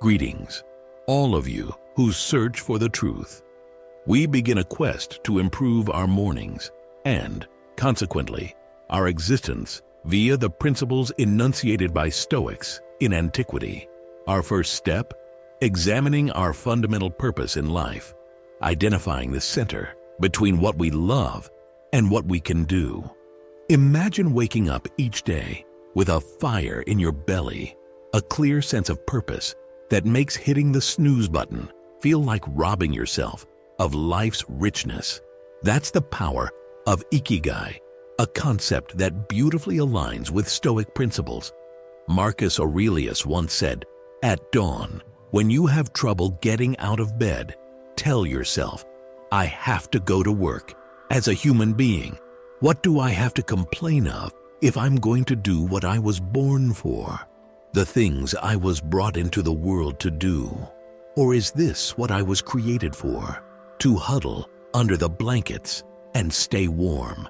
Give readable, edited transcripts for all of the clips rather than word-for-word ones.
Greetings, all of you who search for the truth. We begin a quest to improve our mornings and, consequently, our existence via the principles enunciated by Stoics in antiquity. Our first step, examining our fundamental purpose in life, identifying the center between what we love and what we can do. Imagine waking up each day with a fire in your belly, a clear sense of purpose that makes hitting the snooze button feel like robbing yourself of life's richness. That's the power of ikigai, a concept that beautifully aligns with Stoic principles. Marcus Aurelius once said, "At dawn, when you have trouble getting out of bed, tell yourself, I have to go to work. As a human being, what do I have to complain of if I'm going to do what I was born for? The things I was brought into the world to do? Or is this what I was created for? To huddle under the blankets and stay warm?"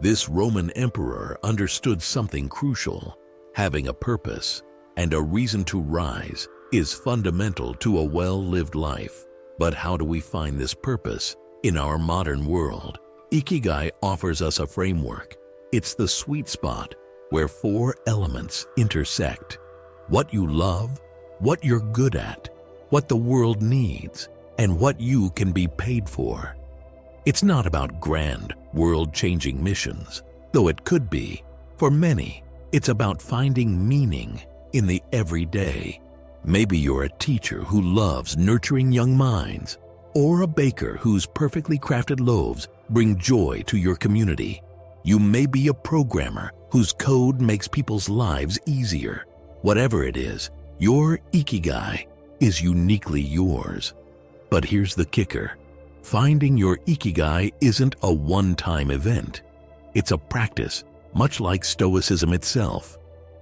This Roman emperor understood something crucial. Having a purpose and a reason to rise is fundamental to a well-lived life. But how do we find this purpose in our modern world? Ikigai offers us a framework. It's the sweet spot where four elements intersect: what you love, what you're good at, what the world needs, and what you can be paid for. It's not about grand, world-changing missions, though it could be. For many, it's about finding meaning in the everyday. Maybe you're a teacher who loves nurturing young minds, or a baker whose perfectly crafted loaves bring joy to your community. You may be a programmer whose code makes people's lives easier. Whatever it is, your ikigai is uniquely yours. But here's the kicker. Finding your ikigai isn't a one-time event. It's a practice, much like Stoicism itself.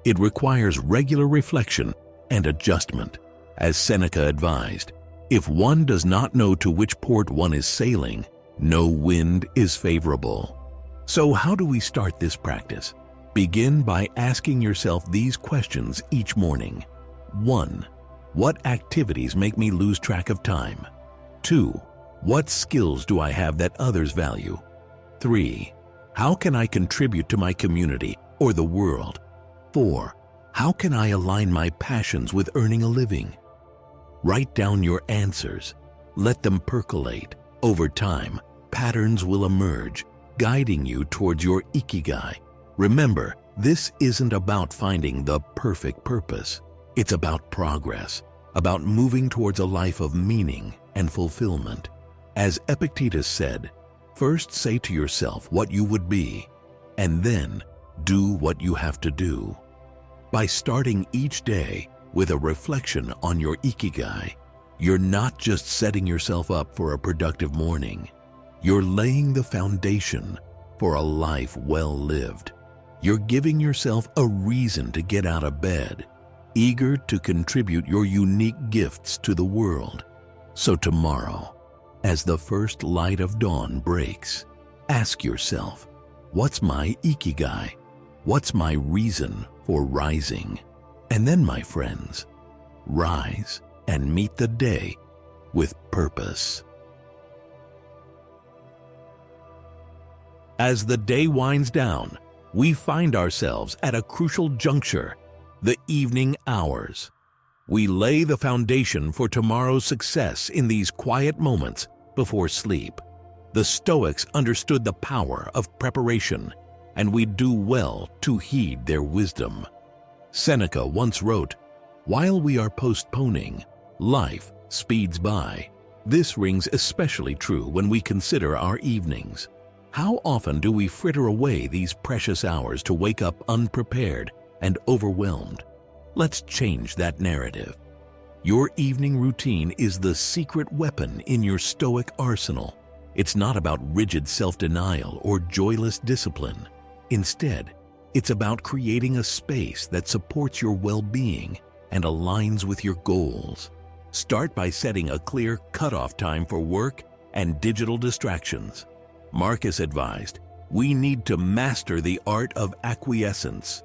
It requires regular reflection and adjustment. As Seneca advised, if one does not know to which port one is sailing, no wind is favorable. So how do we start this practice? Begin by asking yourself these questions each morning. 1. What activities make me lose track of time? 2. What skills do I have that others value? 3. How can I contribute to my community or the world? 4. How can I align my passions with earning a living? Write down your answers. Let them percolate. Over time, patterns will emerge, guiding you towards your ikigai. Remember, this isn't about finding the perfect purpose. It's about progress, about moving towards a life of meaning and fulfillment. As Epictetus said, first say to yourself what you would be, and then do what you have to do. By starting each day with a reflection on your ikigai, you're not just setting yourself up for a productive morning. You're laying the foundation for a life well lived. You're giving yourself a reason to get out of bed, eager to contribute your unique gifts to the world. So tomorrow, as the first light of dawn breaks, ask yourself, what's my ikigai? What's my reason for rising? And then, my friends, rise and meet the day with purpose. As the day winds down, we find ourselves at a crucial juncture, the evening hours. We lay the foundation for tomorrow's success in these quiet moments before sleep. The Stoics understood the power of preparation, and we do well to heed their wisdom. Seneca once wrote, "While we are postponing, life speeds by." This rings especially true when we consider our evenings. How often do we fritter away these precious hours to wake up unprepared and overwhelmed? Let's change that narrative. Your evening routine is the secret weapon in your Stoic arsenal. It's not about rigid self-denial or joyless discipline. Instead, it's about creating a space that supports your well-being and aligns with your goals. Start by setting a clear cutoff time for work and digital distractions. Marcus advised, we need to master the art of acquiescence.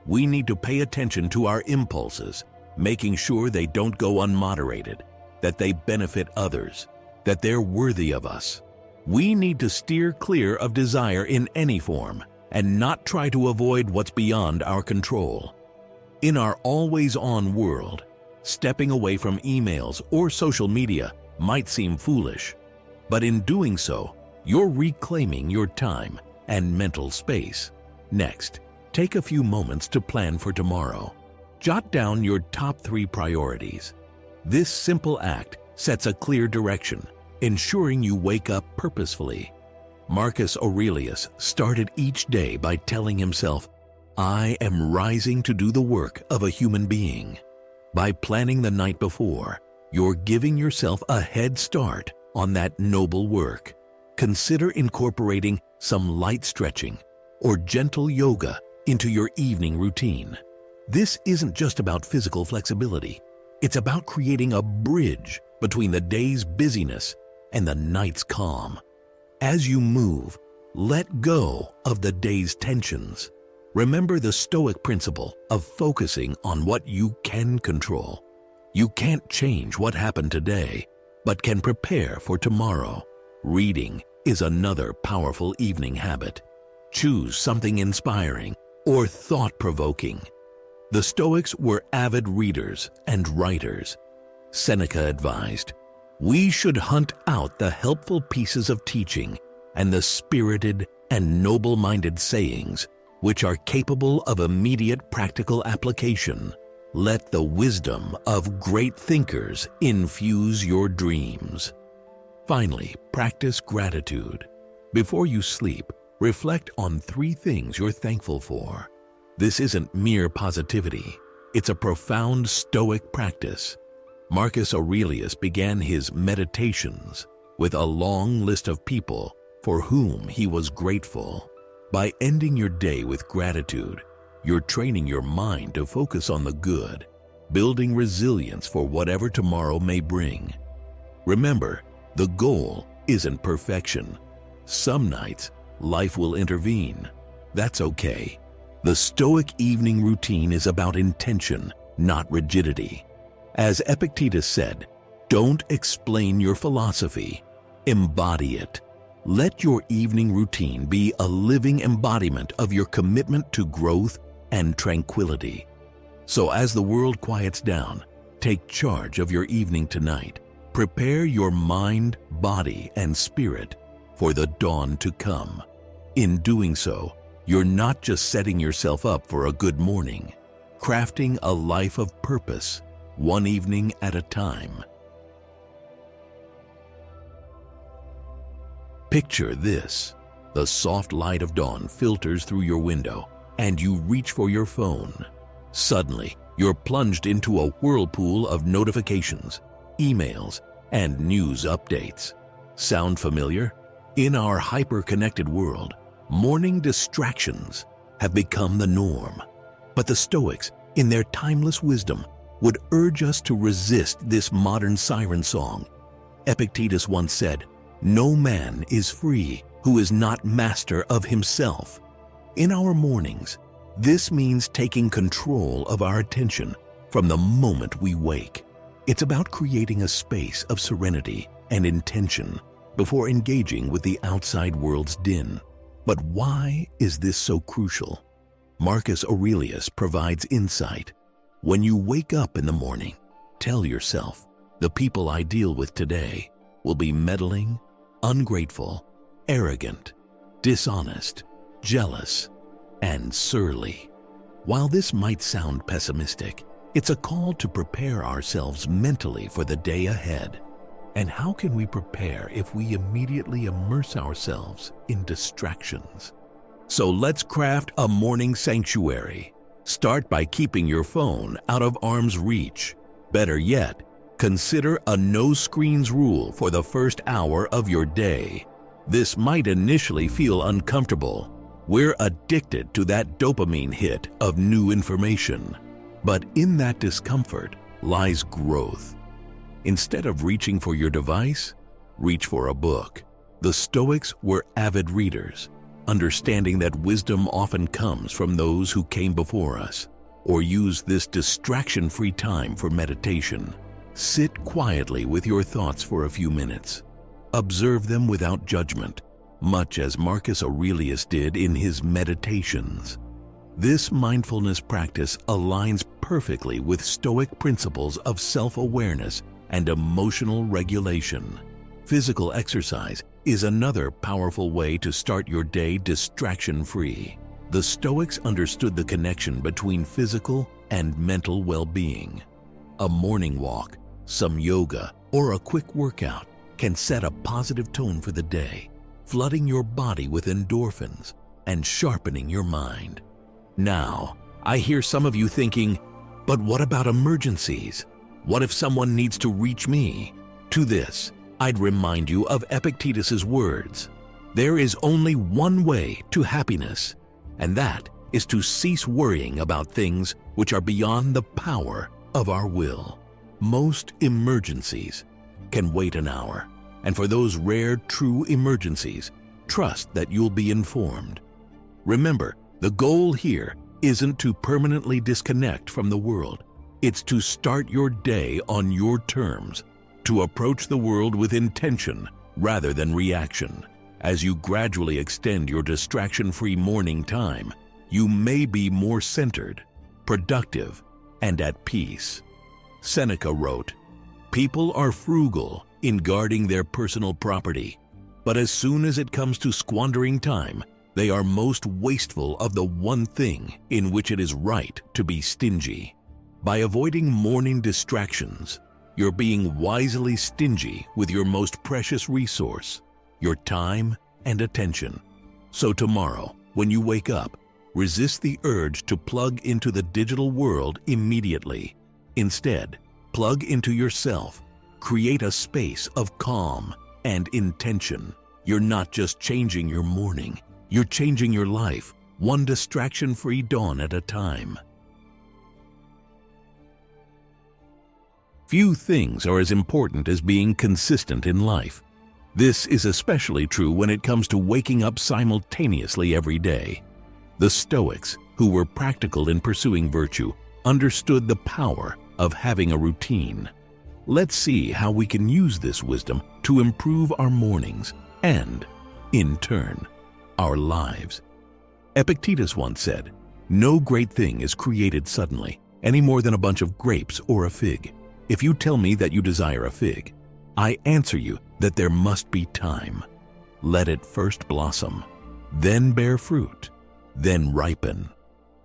We need to pay attention to our impulses, making sure they don't go unmoderated, that they benefit others, that they're worthy of us. We need to steer clear of desire in any form and not try to avoid what's beyond our control. In our always-on world, stepping away from emails or social media might seem foolish, but in doing so, you're reclaiming your time and mental space. Next, take a few moments to plan for tomorrow. Jot down your top 3 priorities. This simple act sets a clear direction, ensuring you wake up purposefully. Marcus Aurelius started each day by telling himself, "I am rising to do the work of a human being." By planning the night before, you're giving yourself a head start on that noble work. Consider incorporating some light stretching or gentle yoga into your evening routine. This isn't just about physical flexibility. It's about creating a bridge between the day's busyness and the night's calm. As you move, let go of the day's tensions. Remember the Stoic principle of focusing on what you can control. You can't change what happened today, but can prepare for tomorrow. Reading is another powerful evening habit. Choose something inspiring or thought-provoking. The Stoics were avid readers and writers. Seneca advised, "We should hunt out the helpful pieces of teaching and the spirited and noble-minded sayings which are capable of immediate practical application. Let the wisdom of great thinkers infuse your dreams." Finally, practice gratitude. Before you sleep, reflect on 3 things you're thankful for. This isn't mere positivity. It's a profound Stoic practice. Marcus Aurelius began his meditations with a long list of people for whom he was grateful. By ending your day with gratitude, you're training your mind to focus on the good, building resilience for whatever tomorrow may bring. Remember, the goal isn't perfection. Some nights, life will intervene. That's okay. The Stoic evening routine is about intention, not rigidity. As Epictetus said, "Don't explain your philosophy, embody it." Let your evening routine be a living embodiment of your commitment to growth and tranquility. So as the world quiets down, take charge of your evening tonight. Prepare your mind, body, and spirit for the dawn to come. In doing so, you're not just setting yourself up for a good morning, crafting a life of purpose, one evening at a time. Picture this. The soft light of dawn filters through your window, and you reach for your phone. Suddenly, you're plunged into a whirlpool of notifications, emails, and news updates. Sound familiar? In our hyper-connected world, morning distractions have become the norm. But the Stoics, in their timeless wisdom, would urge us to resist this modern siren song. Epictetus once said, "No man is free who is not master of himself." In our mornings, this means taking control of our attention from the moment we wake. It's about creating a space of serenity and intention before engaging with the outside world's din. But why is this so crucial? Marcus Aurelius provides insight. When you wake up in the morning, tell yourself, "The people I deal with today will be meddling, ungrateful, arrogant, dishonest, jealous, and surly." While this might sound pessimistic, it's a call to prepare ourselves mentally for the day ahead. And how can we prepare if we immediately immerse ourselves in distractions? So let's craft a morning sanctuary. Start by keeping your phone out of arm's reach. Better yet, consider a no-screens rule for the first hour of your day. This might initially feel uncomfortable. We're addicted to that dopamine hit of new information. But in that discomfort lies growth. Instead of reaching for your device, reach for a book. The Stoics were avid readers, understanding that wisdom often comes from those who came before us. or use this distraction-free time for meditation. Sit quietly with your thoughts for a few minutes. Observe them without judgment, much as Marcus Aurelius did in his Meditations. This mindfulness practice aligns perfectly with Stoic principles of self-awareness and emotional regulation. Physical exercise is another powerful way to start your day distraction-free. The Stoics understood the connection between physical and mental well-being. A morning walk, some yoga, or a quick workout can set a positive tone for the day, flooding your body with endorphins and sharpening your mind. Now, I hear some of you thinking, but what about emergencies? What if someone needs to reach me? To this, I'd remind you of Epictetus' words. There is only one way to happiness, and that is to cease worrying about things which are beyond the power of our will. Most emergencies can wait an hour, and for those rare true emergencies, trust that you'll be informed. Remember, the goal here isn't to permanently disconnect from the world. It's to start your day on your terms, to approach the world with intention rather than reaction. As you gradually extend your distraction-free morning time, you may be more centered, productive, and at peace. Seneca wrote, "People are frugal in guarding their personal property, but as soon as it comes to squandering time, they are most wasteful of the one thing in which it is right to be stingy." By avoiding morning distractions, you're being wisely stingy with your most precious resource, your time and attention. So tomorrow, when you wake up, resist the urge to plug into the digital world immediately. Instead, plug into yourself. Create a space of calm and intention. You're not just changing your morning, you're changing your life, one distraction-free dawn at a time. Few things are as important as being consistent in life. This is especially true when it comes to waking up simultaneously every day. The Stoics, who were practical in pursuing virtue, understood the power of having a routine. Let's see how we can use this wisdom to improve our mornings and, in turn, our lives. Epictetus once said, "No great thing is created suddenly, any more than a bunch of grapes or a fig. If you tell me that you desire a fig, I answer you that there must be time. Let it first blossom, then bear fruit, then ripen."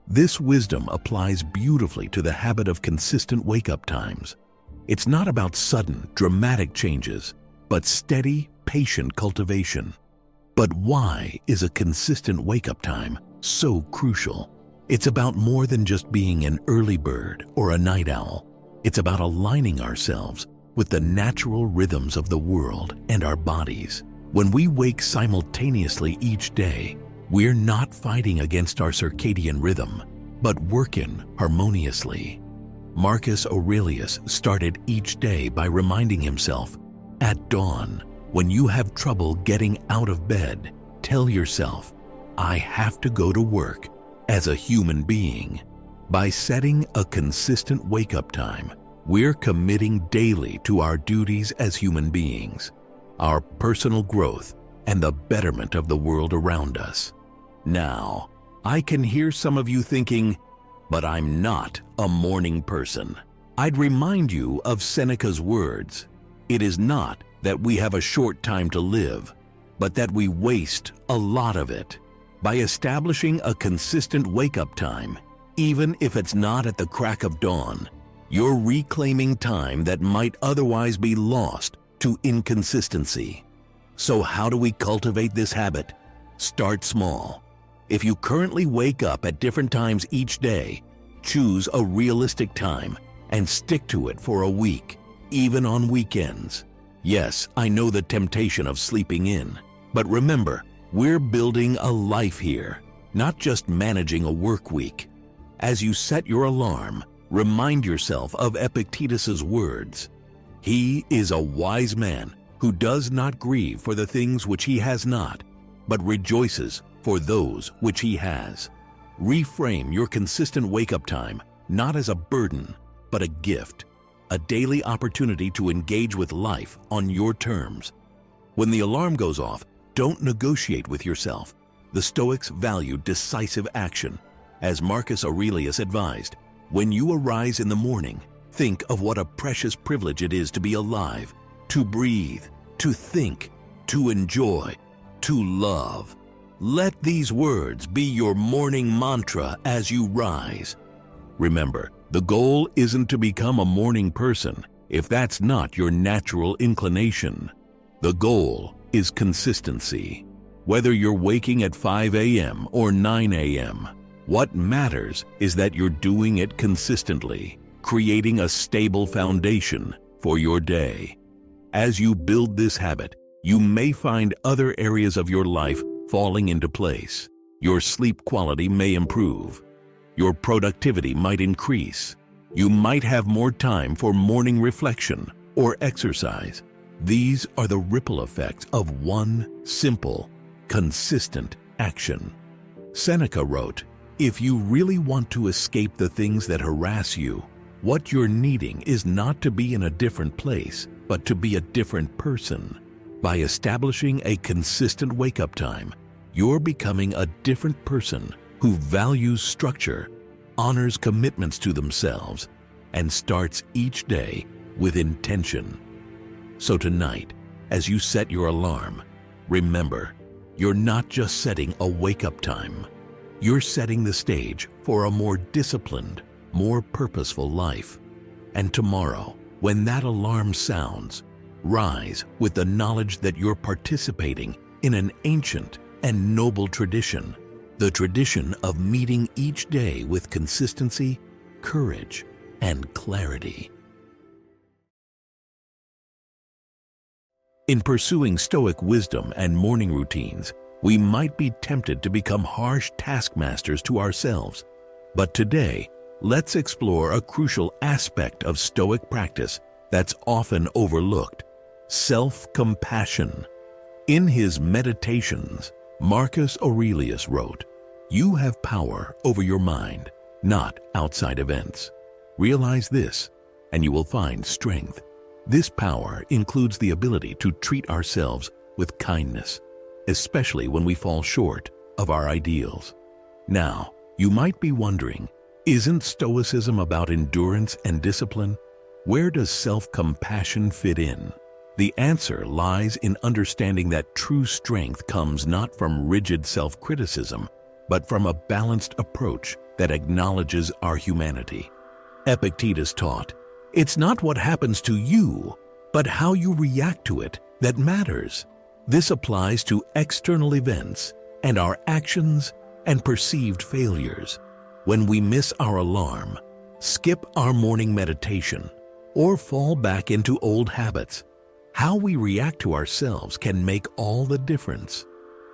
This wisdom applies beautifully to the habit of consistent wake-up times. It's not about sudden, dramatic changes, but steady, patient cultivation. But why is a consistent wake-up time so crucial? It's about more than just being an early bird or a night owl. It's about aligning ourselves with the natural rhythms of the world and our bodies. When we wake simultaneously each day, we're not fighting against our circadian rhythm, but working harmoniously. Marcus Aurelius started each day by reminding himself, at dawn, when you have trouble getting out of bed, tell yourself, "I have to go to work as a human being." By setting a consistent wake-up time, we're committing daily to our duties as human beings, our personal growth, and the betterment of the world around us. Now, I can hear some of you thinking, but I'm not a morning person. I'd remind you of Seneca's words. It is not that we have a short time to live, but that we waste a lot of it. By establishing a consistent wake-up time, even if it's not at the crack of dawn, you're reclaiming time that might otherwise be lost to inconsistency. So how do we cultivate this habit? Start small. If you currently wake up at different times each day, choose a realistic time and stick to it for a week, even on weekends. Yes, I know the temptation of sleeping in, but remember, we're building a life here, not just managing a work week. As you set your alarm, remind yourself of Epictetus' words. He is a wise man who does not grieve for the things which he has not, but rejoices for those which he has. Reframe your consistent wake-up time not as a burden, but a gift, a daily opportunity to engage with life on your terms. When the alarm goes off, don't negotiate with yourself. The Stoics value decisive action. As Marcus Aurelius advised, when you arise in the morning, think of what a precious privilege it is to be alive, to breathe, to think, to enjoy, to love. Let these words be your morning mantra as you rise. Remember, the goal isn't to become a morning person if that's not your natural inclination. The goal is consistency. Whether you're waking at 5 a.m. or 9 a.m., what matters is that you're doing it consistently, creating a stable foundation for your day. As you build this habit, you may find other areas of your life falling into place. Your sleep quality may improve. Your productivity might increase. You might have more time for morning reflection or exercise. These are the ripple effects of one simple, consistent action. Seneca wrote, "If you really want to escape the things that harass you, what you're needing is not to be in a different place, but to be a different person." By establishing a consistent wake-up time, you're becoming a different person who values structure, honors commitments to themselves, and starts each day with intention. So tonight, as you set your alarm, remember, you're not just setting a wake-up time. You're setting the stage for a more disciplined, more purposeful life. And tomorrow, when that alarm sounds, rise with the knowledge that you're participating in an ancient and noble tradition, the tradition of meeting each day with consistency, courage, and clarity. In pursuing Stoic wisdom and morning routines, we might be tempted to become harsh taskmasters to ourselves. But today, let's explore a crucial aspect of Stoic practice that's often overlooked: self-compassion. In his Meditations, Marcus Aurelius wrote, "You have power over your mind, not outside events. Realize this, and you will find strength." This power includes the ability to treat ourselves with kindness, especially when we fall short of our ideals. Now, you might be wondering, isn't Stoicism about endurance and discipline? Where does self-compassion fit in? The answer lies in understanding that true strength comes not from rigid self-criticism, but from a balanced approach that acknowledges our humanity. Epictetus taught, "It's not what happens to you, but how you react to it that matters." This applies to external events and our actions and perceived failures. When we miss our alarm, skip our morning meditation, or fall back into old habits, how we react to ourselves can make all the difference.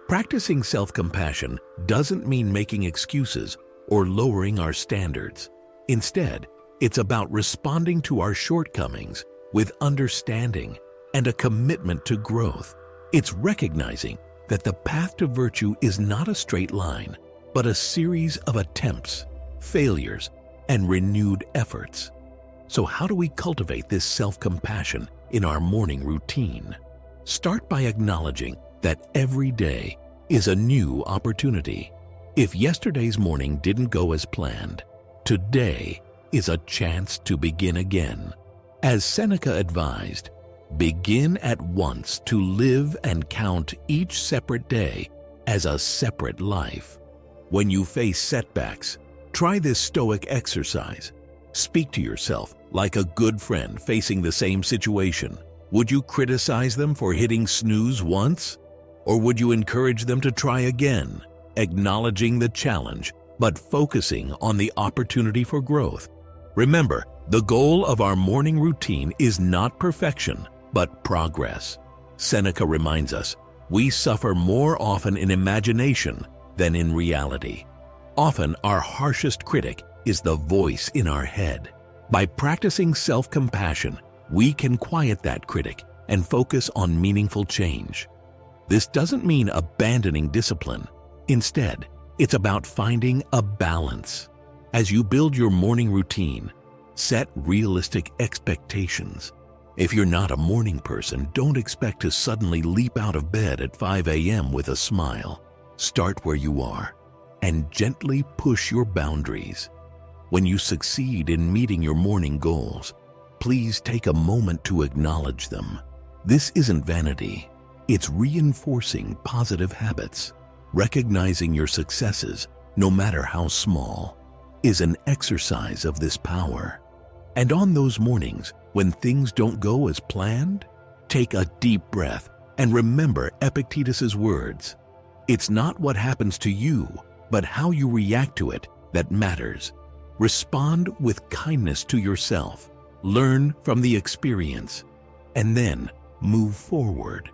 Practicing self-compassion doesn't mean making excuses or lowering our standards. Instead, it's about responding to our shortcomings with understanding and a commitment to growth. It's recognizing that the path to virtue is not a straight line, but a series of attempts, failures, and renewed efforts. So how do we cultivate this self-compassion in our morning routine? Start by acknowledging that every day is a new opportunity. If yesterday's morning didn't go as planned, today is a chance to begin again. As Seneca advised, begin at once to live and count each separate day as a separate life. When you face setbacks, try this Stoic exercise. Speak to yourself like a good friend facing the same situation. Would you criticize them for hitting snooze once? Or would you encourage them to try again, acknowledging the challenge, but focusing on the opportunity for growth? Remember, the goal of our morning routine is not perfection, but progress. Seneca reminds us, we suffer more often in imagination than in reality. Often, our harshest critic is the voice in our head. By practicing self-compassion, we can quiet that critic and focus on meaningful change. This doesn't mean abandoning discipline. Instead, It's about finding a balance. As you build your morning routine, set realistic expectations. If you're not a morning person, don't expect to suddenly leap out of bed at 5 a.m. with a smile. Start where you are and gently push your boundaries. When you succeed in meeting your morning goals, please take a moment to acknowledge them. This isn't vanity. It's reinforcing positive habits. Recognizing your successes, no matter how small, is an exercise of this power. And on those mornings when things don't go as planned, take a deep breath and remember Epictetus's words. It's not what happens to you, but how you react to it that matters. Respond with kindness to yourself, learn from the experience, and then move forward.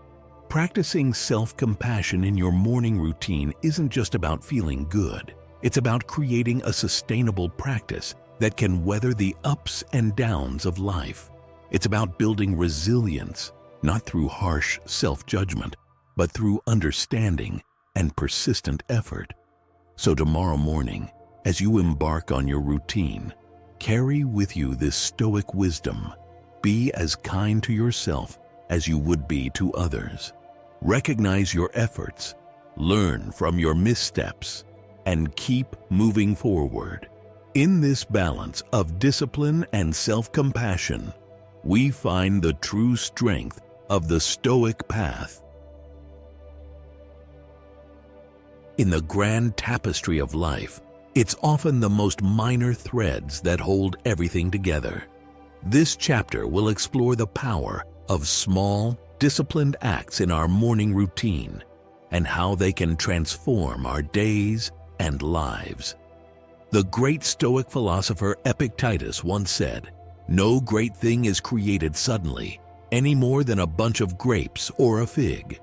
Practicing self-compassion in your morning routine isn't just about feeling good. It's about creating a sustainable practice that can weather the ups and downs of life. It's about building resilience, not through harsh self-judgment, but through understanding and persistent effort. So tomorrow morning, as you embark on your routine, carry with you this Stoic wisdom. Be as kind to yourself as you would be to others. Recognize your efforts, learn from your missteps, and keep moving forward. In this balance of discipline and self-compassion, we find the true strength of the Stoic path. In the grand tapestry of life, it's often the most minor threads that hold everything together. This chapter will explore the power of small, disciplined acts in our morning routine and how they can transform our days and lives. The great Stoic philosopher Epictetus once said, "No great thing is created suddenly, any more than a bunch of grapes or a fig."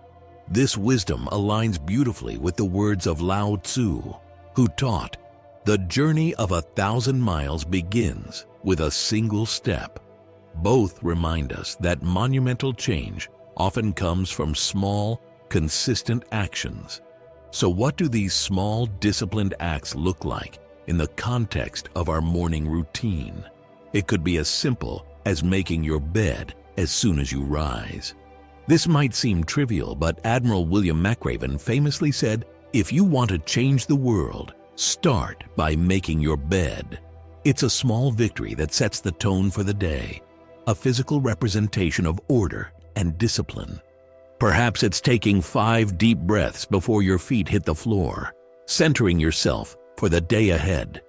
This wisdom aligns beautifully with the words of Lao Tzu, who taught, "The journey of 1,000 miles begins with a single step." Both remind us that monumental change often comes from small, consistent actions. So what do these small, disciplined acts look like in the context of our morning routine? It could be as simple as making your bed as soon as you rise. This might seem trivial, but Admiral William McRaven famously said, "If you want to change the world, start by making your bed." It's a small victory that sets the tone for the day, a physical representation of order and discipline. Perhaps it's taking 5 deep breaths before your feet hit the floor, centering yourself for the day ahead.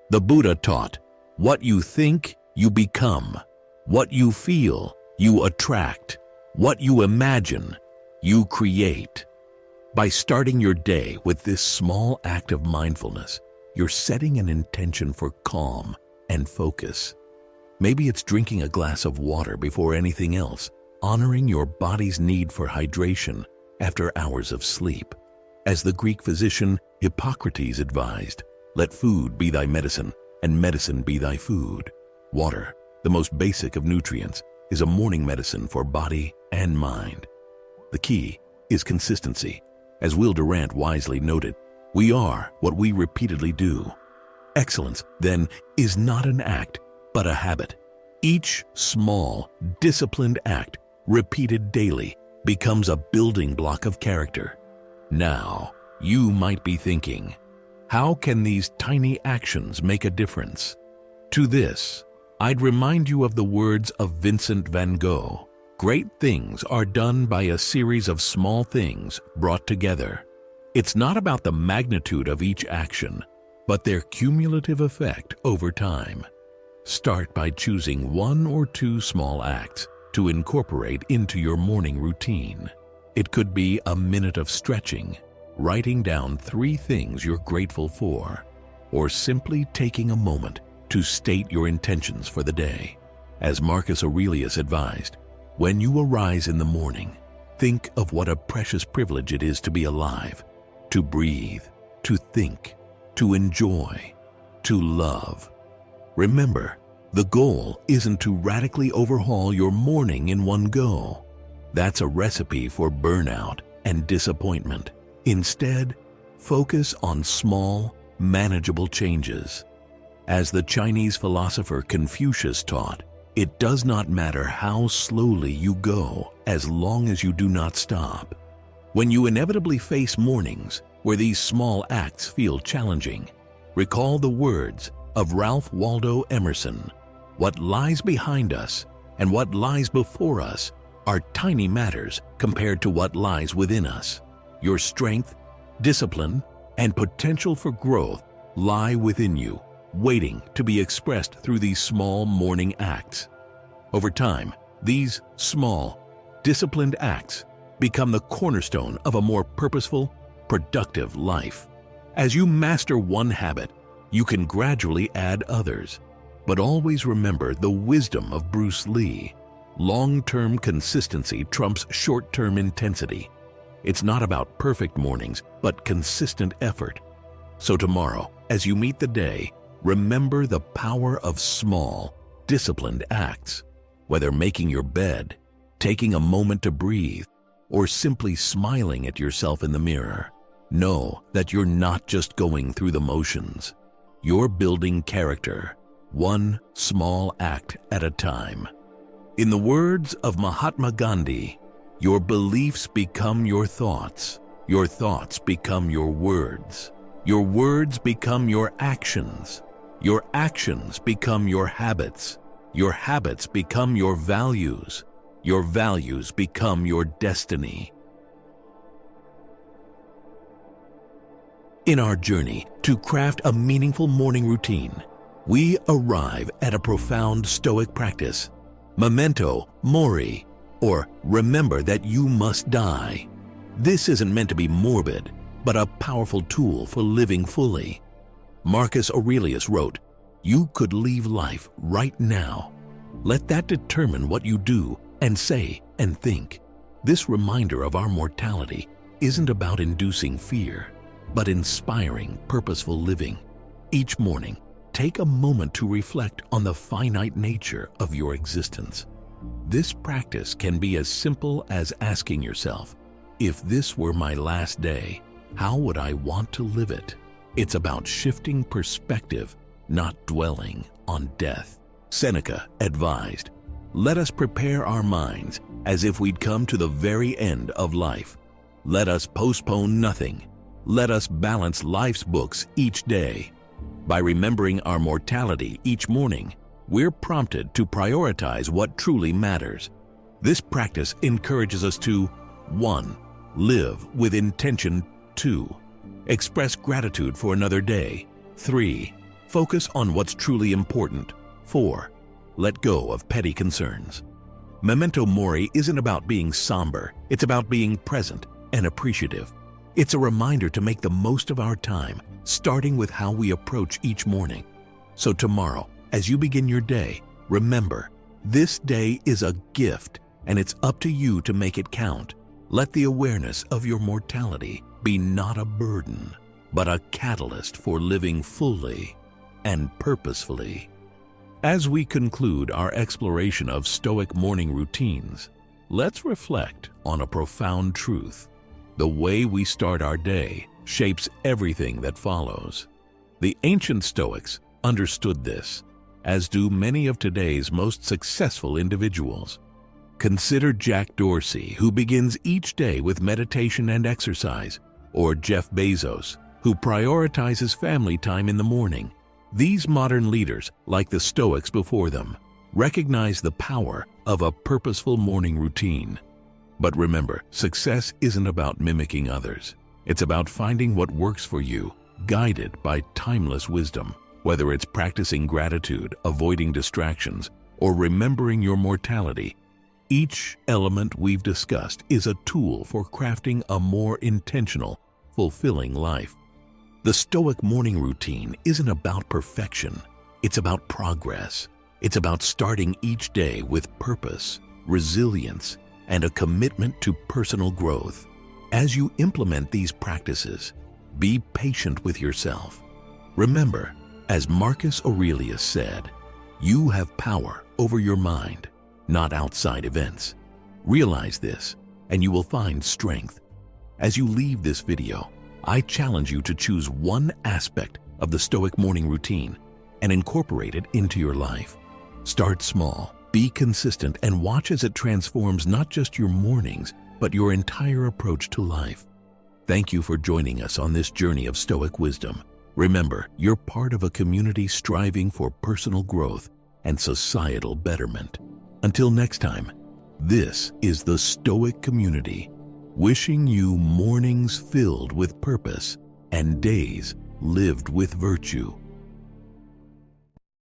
The Buddha taught, "What you think, you become. What you feel, you attract. What you imagine, you create." By starting your day with this small act of mindfulness, you're setting an intention for calm and focus. Maybe it's drinking a glass of water before anything else, honoring your body's need for hydration after hours of sleep. As the Greek physician Hippocrates advised, "Let food be thy medicine, and medicine be thy food." Water, the most basic of nutrients, is a morning medicine for body and mind. The key is consistency. As Will Durant wisely noted, "We are what we repeatedly do." Excellence, then, is not an act, but a habit. Each small, disciplined act, repeated daily, becomes a building block of character. Now, you might be thinking, how can these tiny actions make a difference? To this, I'd remind you of the words of Vincent van Gogh. "Great things are done by a series of small things brought together." It's not about the magnitude of each action, but their cumulative effect over time. Start by choosing 1 or 2 small acts to incorporate into your morning routine. It could be a minute of stretching, writing down 3 things you're grateful for, or simply taking a moment to state your intentions for the day. As Marcus Aurelius advised, when you arise in the morning, think of what a precious privilege it is to be alive, to breathe, to think, to enjoy, to love. Remember, the goal isn't to radically overhaul your morning in one go. That's a recipe for burnout and disappointment. Instead, Focus on small, manageable changes. As the Chinese philosopher Confucius taught, it does not matter how slowly you go as long as you do not stop. When you inevitably face mornings where these small acts feel challenging, recall the words of Ralph Waldo Emerson: "What lies behind us and what lies before us are tiny matters compared to what lies within us. Your strength, discipline, and potential for growth lie within you, waiting to be expressed through these small morning acts." Over time, these small, disciplined acts become the cornerstone of a more purposeful, productive life. As you master one habit, you can gradually add others. But always remember the wisdom of Bruce Lee. Long-term consistency trumps short-term intensity. It's not about perfect mornings, but consistent effort. So tomorrow, as you meet the day, remember the power of small, disciplined acts. Whether making your bed, taking a moment to breathe, or simply smiling at yourself in the mirror, know that you're not just going through the motions. You're building character, one small act at a time. In the words of Mahatma Gandhi, your beliefs become your thoughts become your words become your actions become your habits become your values become your destiny. In our journey to craft a meaningful morning routine, we arrive at a profound Stoic practice: memento mori, or remember that you must die. This isn't meant to be morbid, but a powerful tool for living fully. Marcus Aurelius wrote, "You could leave life right now. Let that determine what you do and say and think." This reminder of our mortality isn't about inducing fear, but inspiring purposeful living. Each morning, take a moment to reflect on the finite nature of your existence. This practice can be as simple as asking yourself, if this were my last day, how would I want to live it? It's about shifting perspective, not dwelling on death. Seneca advised, "Let us prepare our minds as if we'd come to the very end of life. Let us postpone nothing. Let us balance life's books each day." By remembering our mortality each morning, we're prompted to prioritize what truly matters. This practice encourages us to 1. Live with intention. 2. Express gratitude for another day. 3. Focus on what's truly important. 4. Let go of petty concerns. Memento mori isn't about being somber, it's about being present and appreciative. It's a reminder to make the most of our time, starting with how we approach each morning. So tomorrow, as you begin your day, remember, this day is a gift, and it's up to you to make it count. Let the awareness of your mortality be not a burden, but a catalyst for living fully and purposefully. As we conclude our exploration of Stoic morning routines, let's reflect on a profound truth. The way we start our day shapes everything that follows. The ancient Stoics understood this, as do many of today's most successful individuals. Consider Jack Dorsey, who begins each day with meditation and exercise, or Jeff Bezos, who prioritizes family time in the morning. These modern leaders, like the Stoics before them, recognize the power of a purposeful morning routine. But remember, success isn't about mimicking others. It's about finding what works for you, guided by timeless wisdom. Whether it's practicing gratitude, avoiding distractions, or remembering your mortality, each element we've discussed is a tool for crafting a more intentional, fulfilling life. The Stoic morning routine isn't about perfection. It's about progress. It's about starting each day with purpose, resilience, and a commitment to personal growth. As you implement these practices, be patient with yourself. Remember, as Marcus Aurelius said, you have power over your mind, not outside events. Realize this, and you will find strength. As you leave this video, I challenge you to choose one aspect of the Stoic morning routine and incorporate it into your life. Start small, be consistent, and watch as it transforms not just your mornings, but your entire approach to life. Thank you for joining us on this journey of Stoic wisdom. Remember, you're part of a community striving for personal growth and societal betterment. Until next time, this is the Stoic Community, wishing you mornings filled with purpose and days lived with virtue.